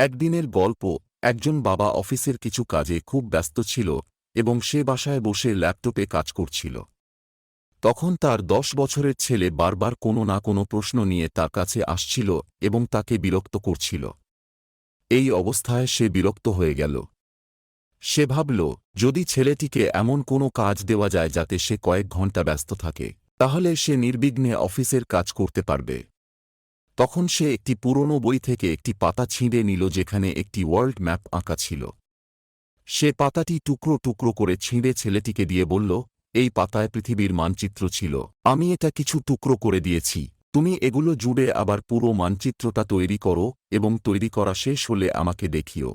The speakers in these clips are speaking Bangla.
একদিনের গল্প। একজন বাবা অফিসের কিছু কাজে খুব ব্যস্ত ছিল এবং সে বাসায় বসে ল্যাপটপে কাজ করছিল। তখন তার 10 বছরের ছেলে বারবার কোনো না কোনো প্রশ্ন নিয়ে তার কাছে আসছিল এবং তাকে বিরক্ত করছিল। এই অবস্থায় সে বিরক্ত হয়ে গেল। সে ভাবল, যদি ছেলেটিকে এমন কোনো কাজ দেওয়া যায় যাতে সে কয়েক ঘন্টা ব্যস্ত থাকে, তাহলে সে নির্বিঘ্নে অফিসের কাজ করতে পারবে। তখন সে একটি পুরনো বই থেকে একটি পাতা ছিঁড়ে নিল যেখানে একটি ওয়ার্ল্ড ম্যাপ আঁকা ছিল। সে পাতাটি টুকরো টুকরো করে ছিঁড়ে ছেলেটিকে দিয়ে বলল, এই পাতায় পৃথিবীর মানচিত্র ছিল, আমি এটা কিছু টুকরো করে দিয়েছি, তুমি এগুলো জুড়ে আবার পুরো মানচিত্রটা তৈরি করো এবং তৈরি করা শেষ হলে আমাকে দেখিও।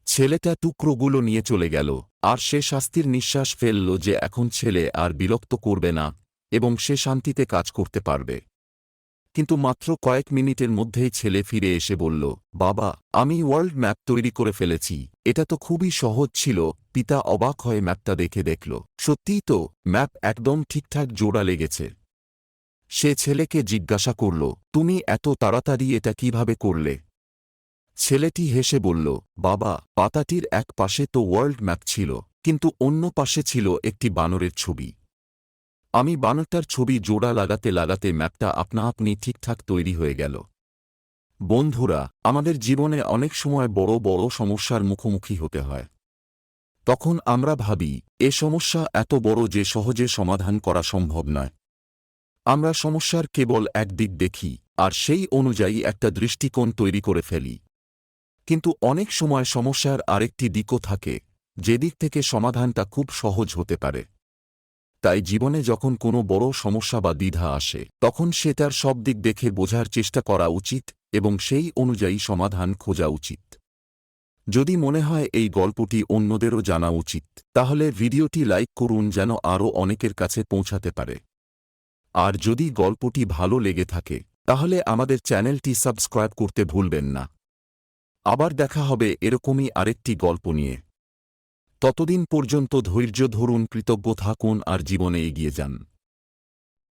ছেলেটা টুকরোগুলো নিয়ে চলে গেল, আর সে শান্তির নিঃশ্বাস ফেলল যে এখন ছেলে আর বিরক্ত করবে না এবং সে শান্তিতে কাজ করতে পারবে। কিন্তু মাত্র কয়েক মিনিটের মধ্যেই ছেলে ফিরে এসে বলল, বাবা, আমি ওয়ার্ল্ড ম্যাপ তৈরি করে ফেলেছি, এটা তো খুবই সহজ ছিল। পিতা অবাক হয়ে ম্যাপটা দেখে দেখল, সত্যিই তো, ম্যাপ একদম ঠিকঠাক জোড়া লেগেছে। সে ছেলেকে জিজ্ঞাসা করল, তুমি এত তাড়াতাড়ি এটা কিভাবে করলে? ছেলেটি হেসে বলল, বাবা, পাতাটির এক পাশে তো ওয়ার্ল্ড ম্যাপ ছিল, কিন্তু অন্য পাশে ছিল একটি বানরের ছবি। আমি বানরটার ছবি জোড়া লাগাতে লাগাতে ম্যাপটা আপনা আপনি ঠিকঠাক তৈরি হয়ে গেল। বন্ধুরা, আমাদের জীবনে অনেক সময় বড় বড় সমস্যার মুখোমুখি হতে হয়। তখন আমরা ভাবি, এ সমস্যা এত বড় যে সহজে সমাধান করা সম্ভব নয়। আমরা সমস্যার কেবল এক দিক দেখি আর সেই অনুযায়ী একটা দৃষ্টিকোণ তৈরি করে ফেলি। কিন্তু অনেক সময় সমস্যার আরেকটি দিকও থাকে, যেদিক থেকে সমাধানটা খুব সহজ হতে পারে। তাই জীবনে যখন কোনো বড় সমস্যা বা দ্বিধা আসে, তখন সেটার সব দিক দেখে বোঝার চেষ্টা করা উচিত এবং সেই অনুযায়ী সমাধান খোঁজা উচিত। যদি মনে হয় এই গল্পটি অন্যদেরও জানা উচিত, তাহলে ভিডিওটি লাইক করুন যেন আরও অনেকের কাছে পৌঁছাতে পারে। আর যদি গল্পটি ভালো লেগে থাকে, তাহলে আমাদের চ্যানেলটি সাবস্ক্রাইব করতে ভুলবেন না। আবার দেখা হবে এরকমই আরেকটি গল্প নিয়ে। ততদিন পর্যন্ত ধৈর্য ধরুন, কৃতজ্ঞ থাকুন আর জীবনে এগিয়ে যান।